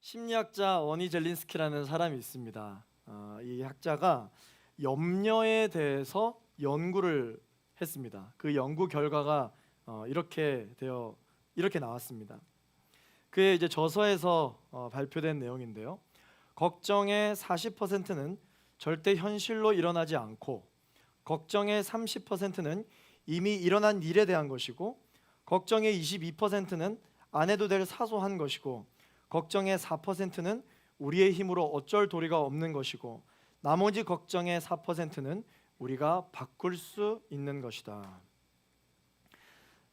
심리학자 워니 젤린스키라는 사람이 있습니다. 이 학자가 염려에 대해서 연구를 했습니다. 그 연구 결과가 이렇게 나왔습니다. 그의 이제 저서에서 발표된 내용인데요. 걱정의 40%는 절대 현실로 일어나지 않고, 걱정의 30%는 이미 일어난 일에 대한 것이고, 걱정의 22%는 안 해도 될 사소한 것이고, 걱정의 4%는 우리의 힘으로 어쩔 도리가 없는 것이고, 나머지 걱정의 4%는 우리가 바꿀 수 있는 것이다.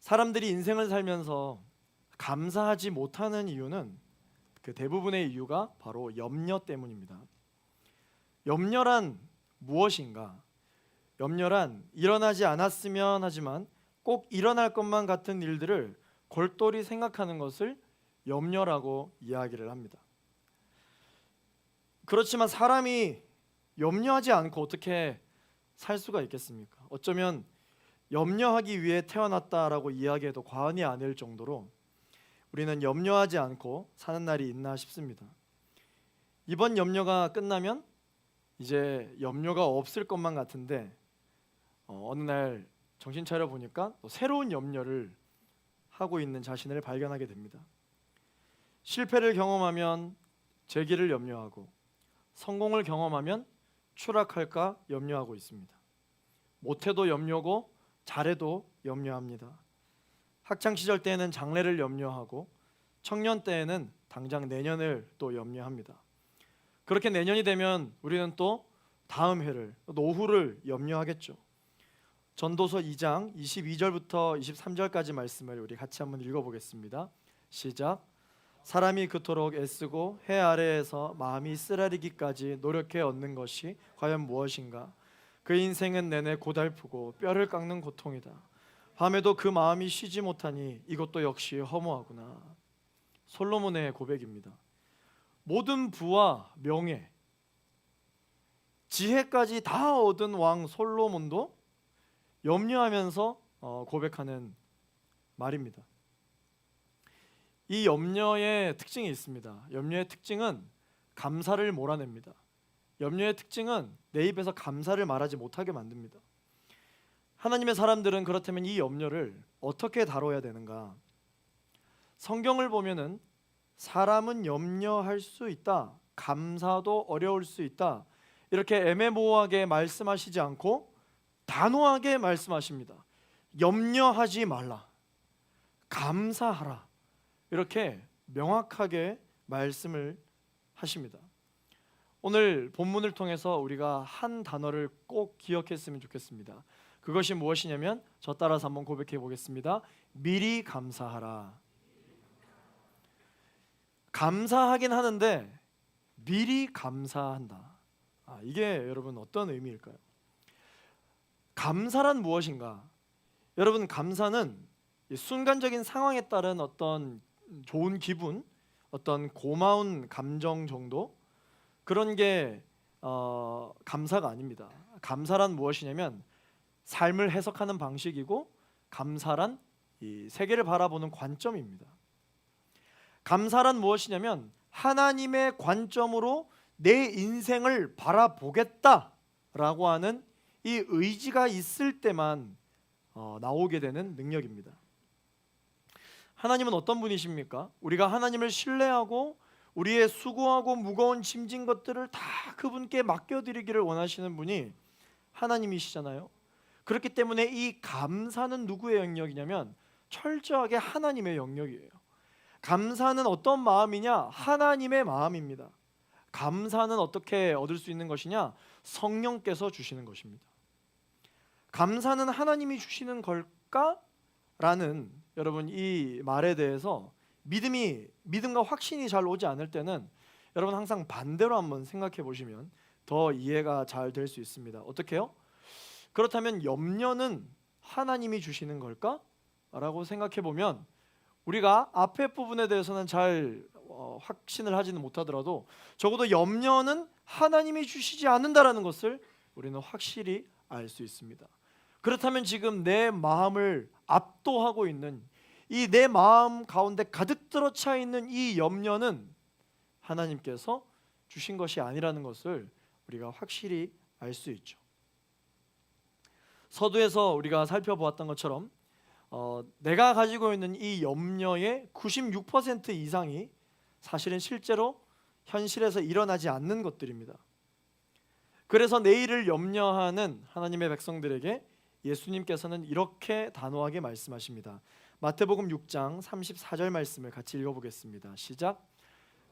사람들이 인생을 살면서 감사하지 못하는 이유는 그 대부분의 이유가 바로 염려 때문입니다. 염려란 무엇인가? 염려란 일어나지 않았으면 하지만 꼭 일어날 것만 같은 일들을 골똘히 생각하는 것을 염려라고 이야기를 합니다. 그렇지만 사람이 염려하지 않고 어떻게 살 수가 있겠습니까? 어쩌면 염려하기 위해 태어났다라고 이야기해도 과언이 아닐 정도로 우리는 염려하지 않고 사는 날이 있나 싶습니다. 이번 염려가 끝나면 이제 염려가 없을 것만 같은데 어느 날 정신 차려 보니까 또 새로운 염려를 하고 있는 자신을 발견하게 됩니다. 실패를 경험하면 재기를 염려하고, 성공을 경험하면 추락할까 염려하고 있습니다. 못해도 염려고 잘해도 염려합니다. 학창 시절 때에는 장래를 염려하고, 청년 때에는 당장 내년을 또 염려합니다. 그렇게 내년이 되면 우리는 또 다음 해를, 노후를 염려하겠죠. 전도서 2장 22절부터 23절까지 말씀을 우리 같이 한번 읽어보겠습니다. 시작. 사람이 그토록 애쓰고 해 아래에서 마음이 쓰라리기까지 노력해 얻는 것이 과연 무엇인가? 그 인생은 내내 고달프고 뼈를 깎는 고통이다. 밤에도 그 마음이 쉬지 못하니 이것도 역시 허무하구나. 솔로몬의 고백입니다. 모든 부와 명예, 지혜까지 다 얻은 왕 솔로몬도 염려하면서 고백하는 말입니다. 이 염려의 특징이 있습니다. 염려의 특징은 감사를 몰아냅니다. 염려의 특징은 내 입에서 감사를 말하지 못하게 만듭니다. 하나님의 사람들은 그렇다면 이 염려를 어떻게 다뤄야 되는가? 성경을 보면은 사람은 염려할 수 있다, 감사도 어려울 수 있다, 이렇게 애매모호하게 말씀하시지 않고 단호하게 말씀하십니다. 염려하지 말라, 감사하라, 이렇게 명확하게 말씀을 하십니다. 오늘 본문을 통해서 우리가 한 단어를 꼭 기억했으면 좋겠습니다. 그것이 무엇이냐면 저 따라서 한번 고백해 보겠습니다. 미리 감사하라. 감사하긴 하는데 미리 감사한다. 이게 여러분 어떤 의미일까요? 감사란 무엇인가? 여러분, 감사는 순간적인 상황에 따른 어떤 좋은 기분, 어떤 고마운 감정 정도, 그런 게 감사가 아닙니다. 감사란 무엇이냐면 삶을 해석하는 방식이고, 감사란 이 세계를 바라보는 관점입니다. 감사란 무엇이냐면 하나님의 관점으로 내 인생을 바라보겠다라고 하는 이 의지가 있을 때만 나오게 되는 능력입니다. 하나님은 어떤 분이십니까? 우리가 하나님을 신뢰하고 우리의 수고하고 무거운 짐진 것들을 다 그분께 맡겨드리기를 원하시는 분이 하나님이시잖아요. 그렇기 때문에 이 감사는 누구의 영역이냐면 철저하게 하나님의 영역이에요. 감사는 어떤 마음이냐? 하나님의 마음입니다. 감사는 어떻게 얻을 수 있는 것이냐? 성령께서 주시는 것입니다. 감사는 하나님이 주시는 걸까? 라는 여러분 이 말에 대해서 믿음과 확신이 잘 오지 않을 때는 여러분 항상 반대로 한번 생각해 보시면 더 이해가 잘 될 수 있습니다. 어떻게요? 그렇다면 염려는 하나님이 주시는 걸까? 라고 생각해 보면 우리가 앞에 부분에 대해서는 잘 확신을 하지는 못하더라도 적어도 염려는 하나님이 주시지 않는다라는 것을 우리는 확실히 알 수 있습니다. 그렇다면 지금 내 마음을 압도하고 있는 이 내 마음 가운데 가득 들어차 있는 이 염려는 하나님께서 주신 것이 아니라는 것을 우리가 확실히 알 수 있죠. 서두에서 우리가 살펴보았던 것처럼 내가 가지고 있는 이 염려의 96% 이상이 사실은 실제로 현실에서 일어나지 않는 것들입니다. 그래서 내일을 염려하는 하나님의 백성들에게 예수님께서는 이렇게 단호하게 말씀하십니다. 마태복음 6장 34절 말씀을 같이 읽어보겠습니다. 시작.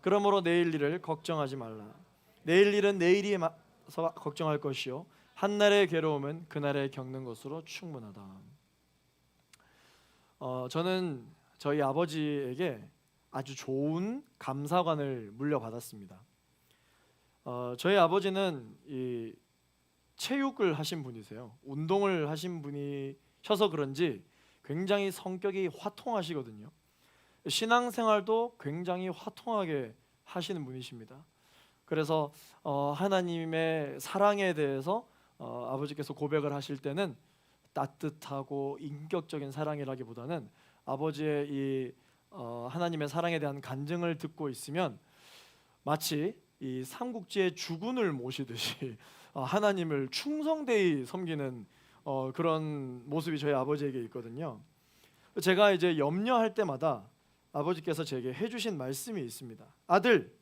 그러므로 내일 일을 걱정하지 말라. 내일 일은 내일이 서 걱정할 것이요 한날의 괴로움은 그날에 겪는 것으로 충분하다. 저는 저희 아버지에게 아주 좋은 감사관을 물려받았습니다. 저희 아버지는 이 체육을 하신 분이세요. 운동을 하신 분이셔서 그런지 굉장히 성격이 화통하시거든요. 신앙생활도 굉장히 화통하게 하시는 분이십니다. 그래서 하나님의 사랑에 대해서 아버지께서 고백을 하실 때는 따뜻하고 인격적인 사랑이라기보다는 아버지의 이 하나님의 사랑에 대한 간증을 듣고 있으면 마치 이 삼국지의 주군을 모시듯이 하나님을 충성되이 섬기는 그런 모습이 저희 아버지에게 있거든요. 제가 이제 염려할 때마다 아버지께서 제게 해주신 말씀이 있습니다. 아들,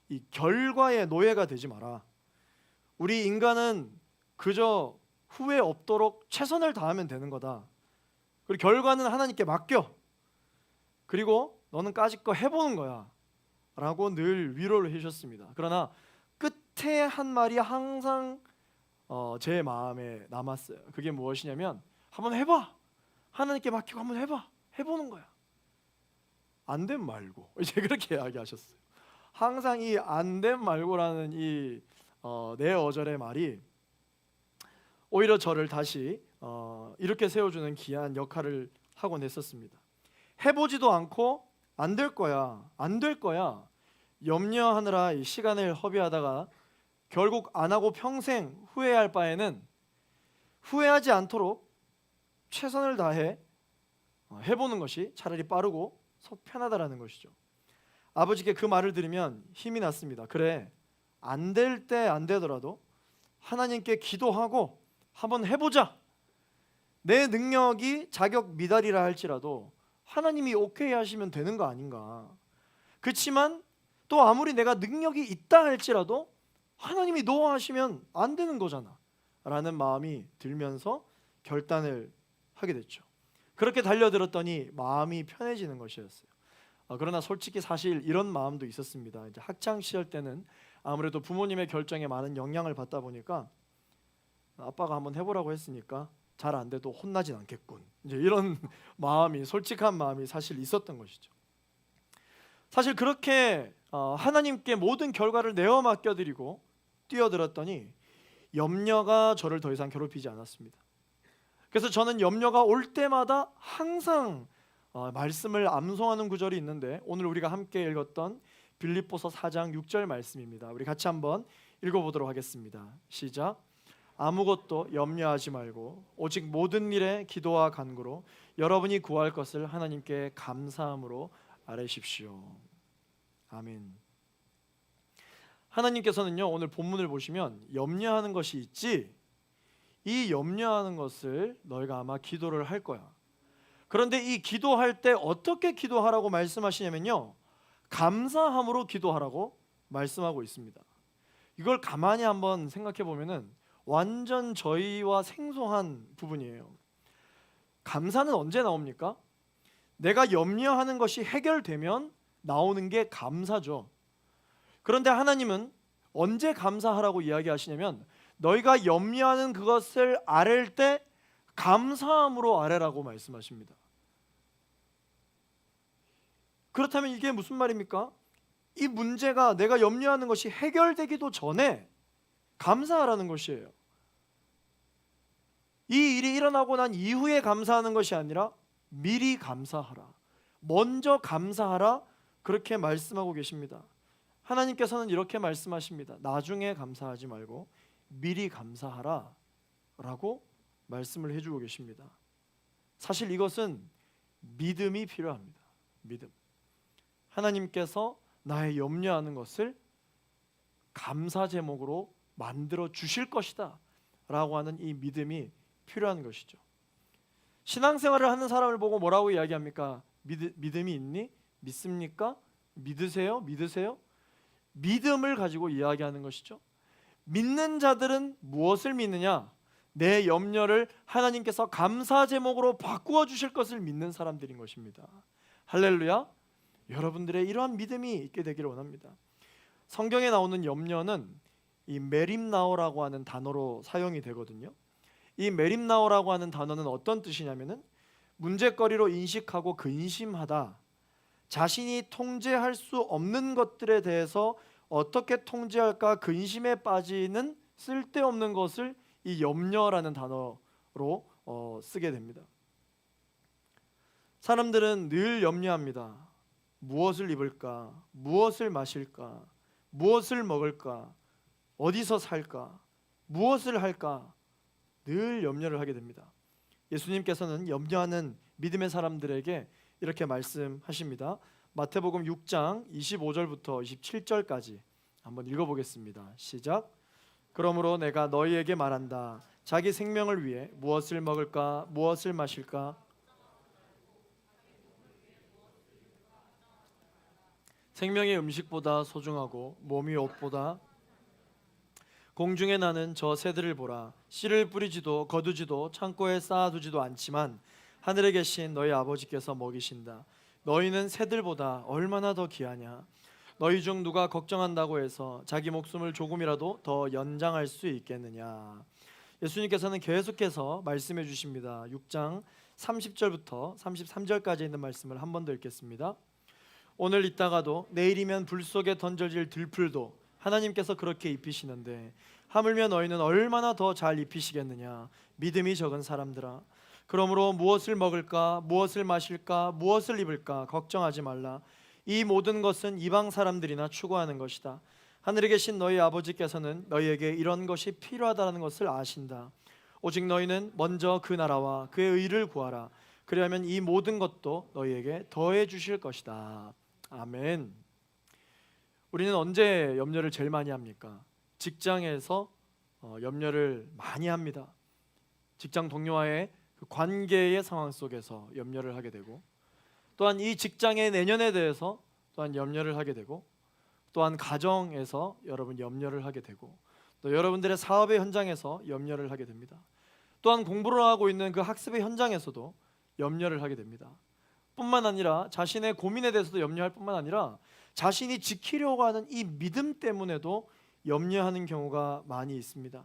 이 결과의 노예가 되지 마라. 우리 인간은 그저 후회 없도록 최선을 다하면 되는 거다. 그리고 결과는 하나님께 맡겨. 그리고 너는 까짓 거 해보는 거야 라고 늘 위로를 해주셨습니다. 그러나 끝에 한 말이 항상 제 마음에 남았어요. 그게 무엇이냐면 한번 해봐. 하나님께 맡기고 한번 해봐. 해보는 거야. 안 된 말고. 이제 그렇게 이야기하셨어요. 항상 이 안 된 말고라는 이 네 어절의 말이 오히려 저를 다시 이렇게 세워주는 귀한 역할을 하곤 했었습니다. 해보지도 않고 안 될 거야, 안 될 거야 염려하느라 이 시간을 허비하다가 결국 안 하고 평생 후회할 바에는 후회하지 않도록 최선을 다해 해보는 것이 차라리 빠르고 속 편하다라는 것이죠. 아버지께 그 말을 들으면 힘이 났습니다. 그래, 안 될 때 안 되더라도 하나님께 기도하고 한번 해보자. 내 능력이 자격 미달이라 할지라도 하나님이 오케이 하시면 되는 거 아닌가. 그렇지만 또 아무리 내가 능력이 있다 할지라도 하나님이 노 하시면 안 되는 거잖아 라는 마음이 들면서 결단을 하게 됐죠. 그렇게 달려들었더니 마음이 편해지는 것이었어요. 그러나 솔직히 사실 이런 마음도 있었습니다. 이제 학창 시절 때는 아무래도 부모님의 결정에 많은 영향을 받다 보니까 아빠가 한번 해보라고 했으니까 잘 안 돼도 혼나진 않겠군. 이제 이런 마음이, 솔직한 마음이 사실 있었던 것이죠. 사실 그렇게 하나님께 모든 결과를 내어 맡겨드리고 뛰어들었더니 염려가 저를 더 이상 괴롭히지 않았습니다. 그래서 저는 염려가 올 때마다 항상 말씀을 암송하는 구절이 있는데 오늘 우리가 함께 읽었던 빌립보서 4장 6절 말씀입니다. 우리 같이 한번 읽어보도록 하겠습니다. 시작. 아무것도 염려하지 말고 오직 모든 일에 기도와 간구로 여러분이 구할 것을 하나님께 감사함으로 아뢰십시오. 아멘. 하나님께서는요, 오늘 본문을 보시면 염려하는 것이 있지, 이 염려하는 것을 너희가 아마 기도를 할 거야. 그런데 이 기도할 때 어떻게 기도하라고 말씀하시냐면요, 감사함으로 기도하라고 말씀하고 있습니다. 이걸 가만히 한번 생각해 보면은 완전 저희와 생소한 부분이에요. 감사는 언제 나옵니까? 내가 염려하는 것이 해결되면 나오는 게 감사죠. 그런데 하나님은 언제 감사하라고 이야기하시냐면 너희가 염려하는 그것을 아랠 때 감사함으로 아뢰라고 말씀하십니다. 그렇다면 이게 무슨 말입니까? 이 문제가, 내가 염려하는 것이 해결되기도 전에 감사하라는 것이에요. 이 일이 일어나고 난 이후에 감사하는 것이 아니라 미리 감사하라, 먼저 감사하라, 그렇게 말씀하고 계십니다. 하나님께서는 이렇게 말씀하십니다. 나중에 감사하지 말고 미리 감사하라 라고 말씀을 해주고 계십니다. 사실 이것은 믿음이 필요합니다. 믿음. 하나님께서 나의 염려하는 것을 감사 제목으로 만들어 주실 것이다 라고 하는 이 믿음이 필요한 것이죠. 신앙생활을 하는 사람을 보고 뭐라고 이야기합니까? 믿음이 있니? 믿습니까? 믿으세요? 믿으세요? 믿음을 가지고 이야기하는 것이죠. 믿는 자들은 무엇을 믿느냐? 내 염려를 하나님께서 감사 제목으로 바꾸어 주실 것을 믿는 사람들인 것입니다. 할렐루야. 여러분들의 이러한 믿음이 있게 되기를 원합니다. 성경에 나오는 염려는 이 메림나오라고 하는 단어로 사용이 되거든요. 이 메림나오라고 하는 단어는 어떤 뜻이냐면은 문제거리로 인식하고 근심하다, 자신이 통제할 수 없는 것들에 대해서 어떻게 통제할까 근심에 빠지는 쓸데없는 것을 이 염려라는 단어로 쓰게 됩니다. 사람들은 늘 염려합니다. 무엇을 입을까? 무엇을 마실까? 무엇을 먹을까? 어디서 살까? 무엇을 할까? 늘 염려를 하게 됩니다. 예수님께서는 염려하는 믿음의 사람들에게 이렇게 말씀하십니다. 마태복음 6장 25절부터 27절까지 한번 읽어보겠습니다. 시작. 그러므로 내가 너희에게 말한다. 자기 생명을 위해 무엇을 먹을까? 무엇을 마실까? 생명이 음식보다 소중하고 몸이 옷보다 공중에 나는 저 새들을 보라. 씨를 뿌리지도 거두지도 창고에 쌓아두지도 않지만 하늘에 계신 너희 아버지께서 먹이신다. 너희는 새들보다 얼마나 더 귀하냐. 너희 중 누가 걱정한다고 해서 자기 목숨을 조금이라도 더 연장할 수 있겠느냐. 예수님께서는 계속해서 말씀해 주십니다. 6장 30절부터 33절까지 있는 말씀을 한 번 더 읽겠습니다. 오늘 있다가도 내일이면 불 속에 던져질 들풀도 하나님께서 그렇게 입히시는데 하물며 너희는 얼마나 더 잘 입히시겠느냐. 믿음이 적은 사람들아. 그러므로 무엇을 먹을까? 무엇을 마실까? 무엇을 입을까? 걱정하지 말라. 이 모든 것은 이방 사람들이나 추구하는 것이다. 하늘에 계신 너희 아버지께서는 너희에게 이런 것이 필요하다는 것을 아신다. 오직 너희는 먼저 그 나라와 그의 의를 구하라. 그리하면 이 모든 것도 너희에게 더해 주실 것이다. 아멘. 우리는 언제 염려를 제일 많이 합니까? 직장에서 염려를 많이 합니다. 직장 동료와의 그 관계의 상황 속에서 염려를 하게 되고, 또한 이 직장의 내년에 대해서 또한 염려를 하게 되고, 또한 가정에서 여러분 염려를 하게 되고, 또 여러분들의 사업의 현장에서 염려를 하게 됩니다. 또한 공부를 하고 있는 그 학습의 현장에서도 염려를 하게 됩니다. 뿐만 아니라 자신의 고민에 대해서도 염려할 뿐만 아니라 자신이 지키려고 하는 이 믿음 때문에도 염려하는 경우가 많이 있습니다.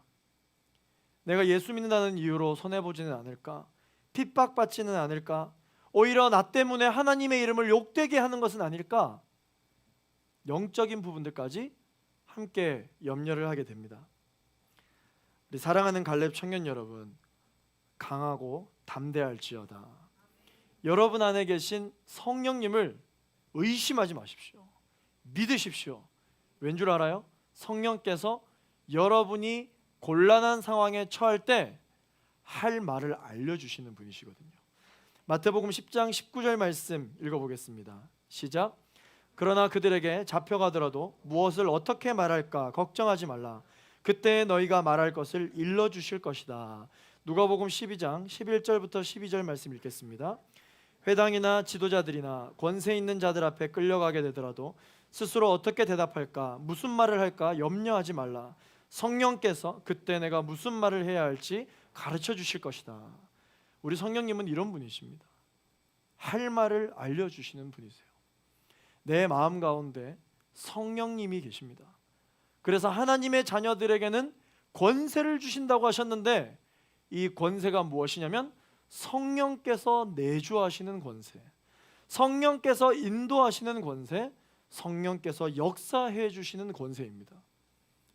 내가 예수 믿는다는 이유로 손해보지는 않을까? 핍박받지는 않을까? 오히려 나 때문에 하나님의 이름을 욕되게 하는 것은 아닐까? 영적인 부분들까지 함께 염려를 하게 됩니다. 우리 사랑하는 갈렙 청년 여러분, 강하고 담대할지어다. 여러분 안에 계신 성령님을 의심하지 마십시오. 믿으십시오. 왠 줄 알아요? 성령께서 여러분이 곤란한 상황에 처할 때 할 말을 알려주시는 분이시거든요. 마태복음 10장 19절 말씀 읽어보겠습니다. 시작. 그러나 그들에게 잡혀가더라도 무엇을 어떻게 말할까 걱정하지 말라. 그때 너희가 말할 것을 일러주실 것이다. 누가복음 12장 11절부터 12절 말씀 읽겠습니다. 회당이나 지도자들이나 권세 있는 자들 앞에 끌려가게 되더라도 스스로 어떻게 대답할까 무슨 말을 할까 염려하지 말라. 성령께서 그때 내가 무슨 말을 해야 할지 가르쳐 주실 것이다. 우리 성령님은 이런 분이십니다. 할 말을 알려주시는 분이세요. 내 마음 가운데 성령님이 계십니다. 그래서 하나님의 자녀들에게는 권세를 주신다고 하셨는데 이 권세가 무엇이냐면 성령께서 내주하시는 권세, 성령께서 인도하시는 권세, 성령께서 역사해 주시는 권세입니다.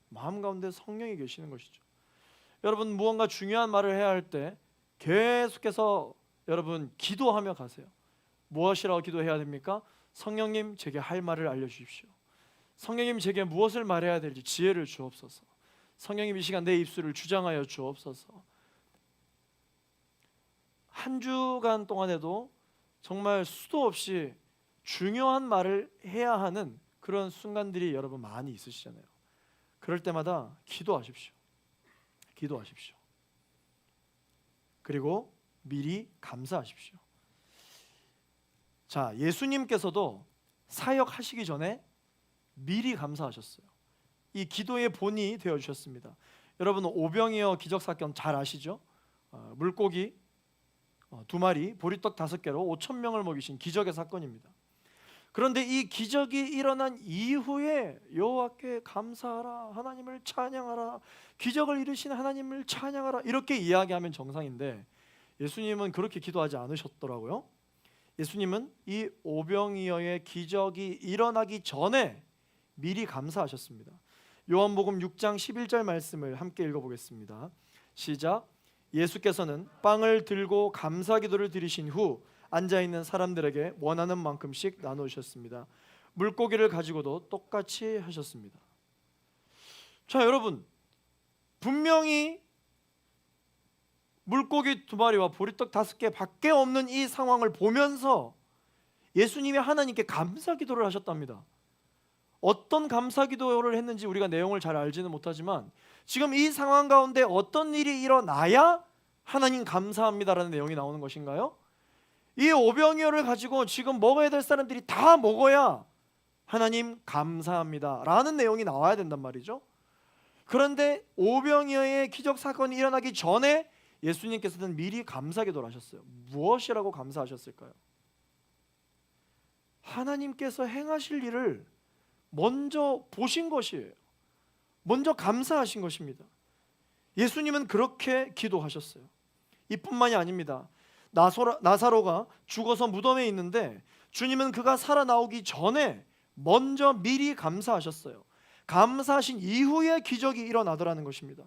마음 가운데 성령이 계시는 것이죠. 여러분 무언가 중요한 말을 해야 할 때 계속해서 여러분 기도하며 가세요. 무엇이라고 기도해야 됩니까? 성령님 제게 할 말을 알려주십시오. 성령님 제게 무엇을 말해야 될지 지혜를 주옵소서. 성령님 이 시간 내 입술을 주장하여 주옵소서. 한 주간 동안에도 정말 수도 없이 중요한 말을 해야 하는 그런 순간들이 여러분 많이 있으시잖아요. 그럴 때마다 기도하십시오. 기도하십시오. 그리고 미리 감사하십시오. 자, 예수님께서도 사역하시기 전에 미리 감사하셨어요. 이 기도의 본이 되어주셨습니다. 여러분, 오병이어 기적사건 잘 아시죠? 물고기 2마리, 보리떡 5개로 5,000명을 먹이신 기적의 사건입니다. 그런데 이 기적이 일어난 이후에 여호와께 감사하라, 하나님을 찬양하라, 기적을 이루신 하나님을 찬양하라, 이렇게 이야기하면 정상인데 예수님은 그렇게 기도하지 않으셨더라고요. 예수님은 이 오병이어의 기적이 일어나기 전에 미리 감사하셨습니다. 요한복음 6장 11절 말씀을 함께 읽어보겠습니다. 시작. 예수께서는 빵을 들고 감사기도를 드리신 후 앉아있는 사람들에게 원하는 만큼씩 나누셨습니다. 물고기를 가지고도 똑같이 하셨습니다. 자, 여러분, 분명히 물고기 2마리와 보리떡 5개 밖에 없는 이 상황을 보면서 예수님이 하나님께 감사기도를 하셨답니다. 어떤 감사기도를 했는지 우리가 내용을 잘 알지는 못하지만 지금 이 상황 가운데 어떤 일이 일어나야 하나님 감사합니다라는 내용이 나오는 것인가요? 이 오병이어를 가지고 지금 먹어야 될 사람들이 다 먹어야 하나님 감사합니다 라는 내용이 나와야 된단 말이죠. 그런데 오병이어의 기적 사건이 일어나기 전에 예수님께서는 미리 감사기도를 하셨어요. 무엇이라고 감사하셨을까요? 하나님께서 행하실 일을 먼저 보신 것이에요. 먼저 감사하신 것입니다. 예수님은 그렇게 기도하셨어요. 이뿐만이 아닙니다. 나사로가 죽어서 무덤에 있는데 주님은 그가 살아나오기 전에 먼저 미리 감사하셨어요. 감사하신 이후에 기적이 일어나더라는 것입니다.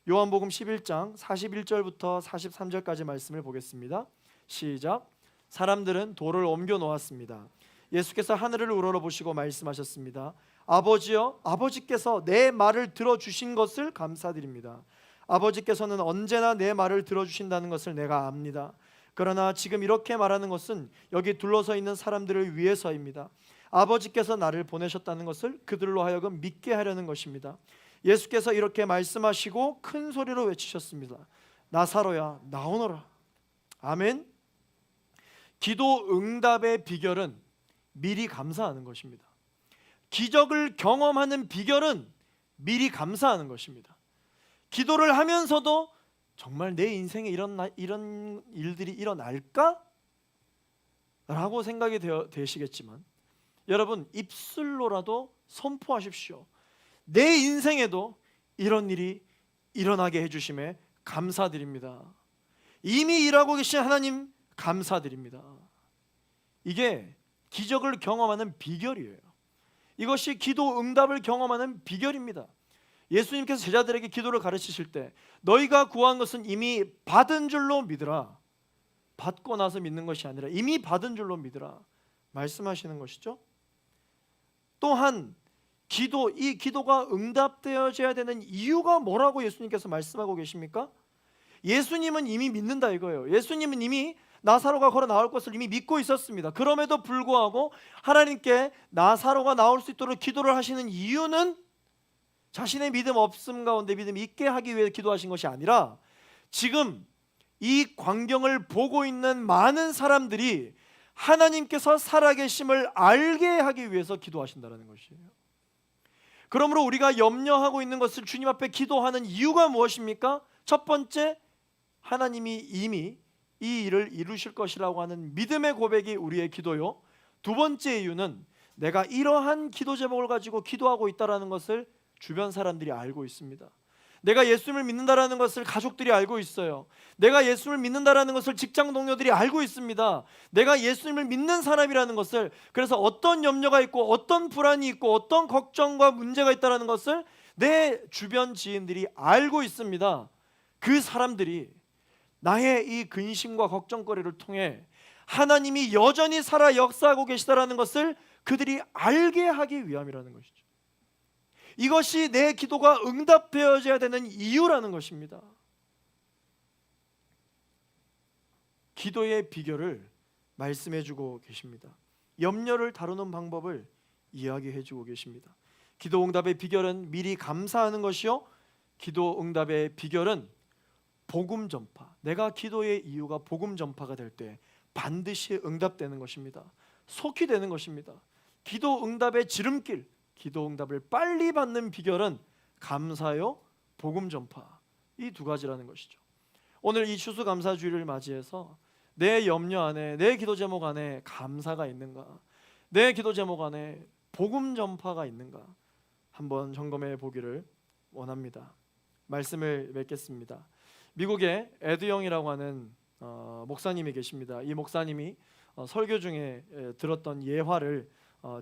요한복음 11장 41절부터 43절까지 말씀을 보겠습니다. 시작. 사람들은 돌을 옮겨 놓았습니다. 예수께서 하늘을 우러러보시고 말씀하셨습니다. 아버지여, 아버지께서 내 말을 들어주신 것을 감사드립니다. 아버지께서는 언제나 내 말을 들어주신다는 것을 내가 압니다. 그러나 지금 이렇게 말하는 것은 여기 둘러서 있는 사람들을 위해서입니다. 아버지께서 나를 보내셨다는 것을 그들로 하여금 믿게 하려는 것입니다. 예수께서 이렇게 말씀하시고 큰 소리로 외치셨습니다. 나사로야, 나오너라. 아멘. 기도 응답의 비결은 미리 감사하는 것입니다. 기적을 경험하는 비결은 미리 감사하는 것입니다. 기도를 하면서도 정말 내 인생에 이런 일들이 일어날까? 라고 생각이 되시겠지만 여러분, 입술로라도 선포하십시오. 내 인생에도 이런 일이 일어나게 해주심에 감사드립니다. 이미 일하고 계신 하나님 감사드립니다. 이게 기적을 경험하는 비결이에요. 이것이 기도 응답을 경험하는 비결입니다. 예수님께서 제자들에게 기도를 가르치실 때 너희가 구한 것은 이미 받은 줄로 믿으라. 받고 나서 믿는 것이 아니라 이미 받은 줄로 믿으라 말씀하시는 것이죠. 또한 이 기도가 응답되어져야 되는 이유가 뭐라고 예수님께서 말씀하고 계십니까? 예수님은 이미 믿는다 이거예요. 예수님은 이미 나사로가 걸어 나올 것을 이미 믿고 있었습니다. 그럼에도 불구하고 하나님께 나사로가 나올 수 있도록 기도를 하시는 이유는 자신의 믿음 없음 가운데 믿음 있게 하기 위해 기도하신 것이 아니라 지금 이 광경을 보고 있는 많은 사람들이 하나님께서 살아계심을 알게 하기 위해서 기도하신다는 것이에요. 그러므로 우리가 염려하고 있는 것을 주님 앞에 기도하는 이유가 무엇입니까? 첫 번째, 하나님이 이미 이 일을 이루실 것이라고 하는 믿음의 고백이 우리의 기도요. 두 번째 이유는 내가 이러한 기도 제목을 가지고 기도하고 있다는 것을 주변 사람들이 알고 있습니다. 내가 예수님을 믿는다라는 것을 가족들이 알고 있어요. 내가 예수님을 믿는다라는 것을 직장 동료들이 알고 있습니다. 내가 예수님을 믿는 사람이라는 것을, 그래서 어떤 염려가 있고 어떤 불안이 있고 어떤 걱정과 문제가 있다라는 것을 내 주변 지인들이 알고 있습니다. 그 사람들이 나의 이 근심과 걱정거리를 통해 하나님이 여전히 살아 역사하고 계시다라는 것을 그들이 알게 하기 위함이라는 것이죠. 이것이 내 기도가 응답되어져야 되는 이유라는 것입니다. 기도의 비결을 말씀해 주고 계십니다. 염려를 다루는 방법을 이야기해주고 계십니다. 기도 응답의 비결은 미리 감사하는 것이요, 기도 응답의 비결은 복음 전파. 내가 기도의 이유가 복음 전파가 될 때 반드시 응답되는 것입니다. 속히 되는 것입니다. 기도 응답의 지름길, 기도 응답을 빨리 받는 비결은 감사요, 복음 전파. 이 두 가지라는 것이죠. 오늘 이 추수감사주일을 맞이해서 내 염려 안에, 내 기도 제목 안에 감사가 있는가, 내 기도 제목 안에 복음 전파가 있는가 한번 점검해 보기를 원합니다. 말씀을 맺겠습니다. 미국에 에드영이라고 하는 목사님이 계십니다. 이 목사님이 설교 중에 들었던 예화를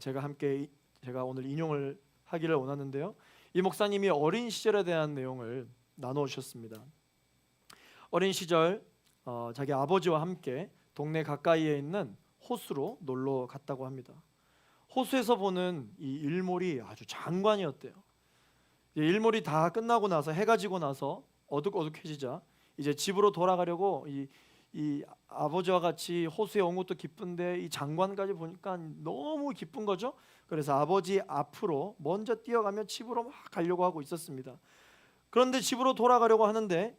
제가 오늘 인용을 하기를 원하는데요. 이 목사님이 어린 시절에 대한 내용을 나누어 주셨습니다. 어린 시절 자기 아버지와 함께 동네 가까이에 있는 호수로 놀러 갔다고 합니다. 호수에서 보는 이 일몰이 아주 장관이었대요. 일몰이 다 끝나고 나서, 해가 지고 나서 어둑어둑해지자 이제 집으로 돌아가려고 이 아버지와 같이 호수에 온 것도 기쁜데 이 장관까지 보니까 너무 기쁜 거죠. 그래서 아버지 앞으로 먼저 뛰어가며 집으로 막 가려고 하고 있었습니다. 그런데 집으로 돌아가려고 하는데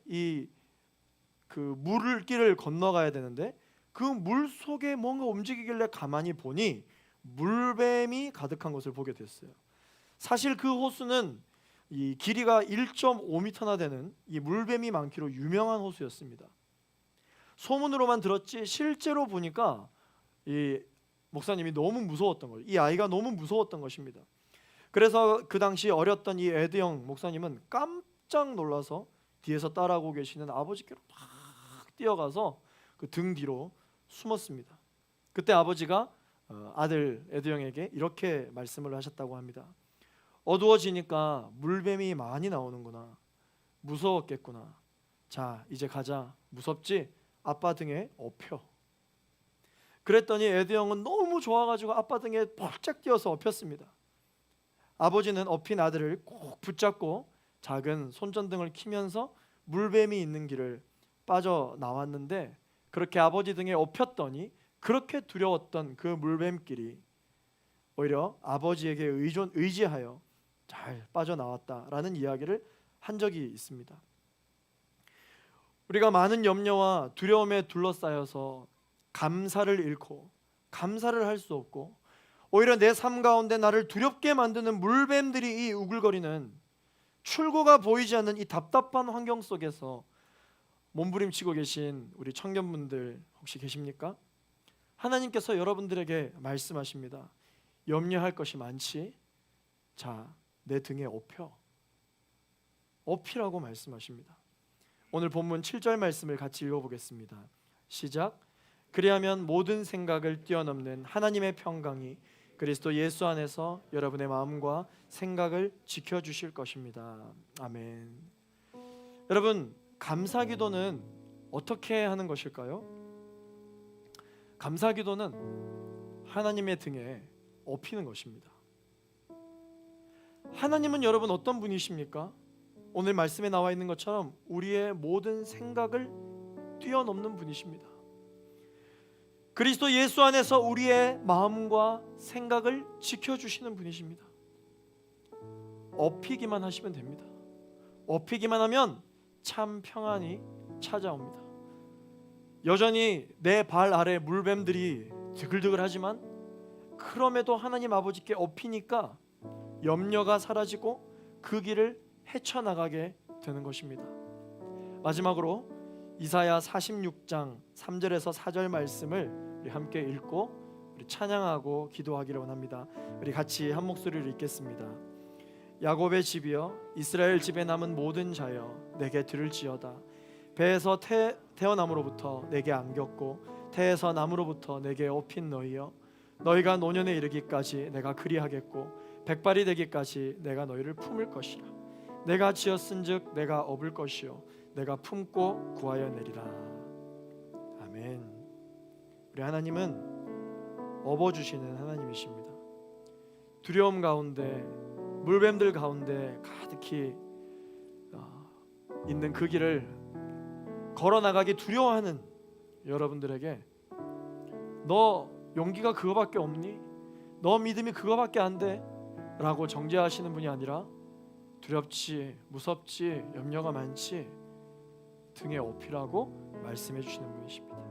그 물길을 건너가야 되는데 그 물 속에 뭔가 움직이길래 가만히 보니 물뱀이 가득한 것을 보게 됐어요. 사실 그 호수는 이 길이가 1.5m나 되는 이 물뱀이 많기로 유명한 호수였습니다. 소문으로만 들었지 실제로 보니까 이 목사님이 너무 무서웠던 거예요. 이 아이가 너무 무서웠던 것입니다. 그래서 그 당시 어렸던 이 에드영 목사님은 깜짝 놀라서 뒤에서 따라오고 계시는 아버지께로 막 뛰어가서 그 등 뒤로 숨었습니다. 그때 아버지가 아들 에드영에게 이렇게 말씀을 하셨다고 합니다. 어두워지니까 물뱀이 많이 나오는구나. 무서웠겠구나. 자, 이제 가자. 무섭지? 아빠 등에 업혀. 그랬더니 에드영은 너무 좋아가지고 아빠 등에 펄쩍 뛰어서 업혔습니다. 아버지는 업힌 아들을 꼭 붙잡고 작은 손전등을 켜면서 물뱀이 있는 길을 빠져나왔는데, 그렇게 아버지 등에 업혔더니 그렇게 두려웠던 그 물뱀길이 오히려 아버지에게 의지하여 잘 빠져나왔다라는 이야기를 한 적이 있습니다. 우리가 많은 염려와 두려움에 둘러싸여서 감사를 잃고 감사를 할 수 없고 오히려 내 삶 가운데 나를 두렵게 만드는 물뱀들이 이 우글거리는 출구가 보이지 않는 이 답답한 환경 속에서 몸부림치고 계신 우리 청년분들 혹시 계십니까? 하나님께서 여러분들에게 말씀하십니다. 염려할 것이 많지? 자, 내 등에 업히라고 말씀하십니다. 오늘 본문 7절 말씀을 같이 읽어보겠습니다. 시작. 그리하면 모든 생각을 뛰어넘는 하나님의 평강이 그리스도 예수 안에서 여러분의 마음과 생각을 지켜주실 것입니다. 아멘. 여러분, 감사기도는 어떻게 하는 것일까요? 감사기도는 하나님의 등에 업히는 것입니다. 하나님은 여러분 어떤 분이십니까? 오늘 말씀에 나와 있는 것처럼 우리의 모든 생각을 뛰어넘는 분이십니다. 그리스도 예수 안에서 우리의 마음과 생각을 지켜주시는 분이십니다. 업히기만 하시면 됩니다. 업히기만 하면 참 평안이 찾아옵니다. 여전히 내 발 아래 물뱀들이 드글드글하지만 그럼에도 하나님 아버지께 업히니까 염려가 사라지고 그 길을 헤쳐나가게 되는 것입니다. 마지막으로 이사야 46장 3절에서 4절 말씀을 우리 함께 읽고 우리 찬양하고 기도하기를 원합니다. 우리 같이 한 목소리로 읽겠습니다. 야곱의 집이여, 이스라엘 집에 남은 모든 자여, 내게 들을지어다. 배에서 태어남으로부터 내게 안겼고 태에서 남으로부터 내게 업힌 너희여, 너희가 노년에 이르기까지 내가 그리하겠고 백발이 되기까지 내가 너희를 품을 것이라. 내가 지었은즉 내가 업을 것이요 내가 품고 구하여 내리라. 아멘. 우리 하나님은 업어주시는 하나님이십니다. 두려움 가운데, 물뱀들 가운데 가득히 있는 그 길을 걸어나가기 두려워하는 여러분들에게 너 용기가 그거밖에 없니? 너 믿음이 그거밖에 안 돼 라고 정죄하시는 분이 아니라 두렵지, 무섭지, 염려가 많지 등에 업히라고 말씀해 주시는 분이십니다.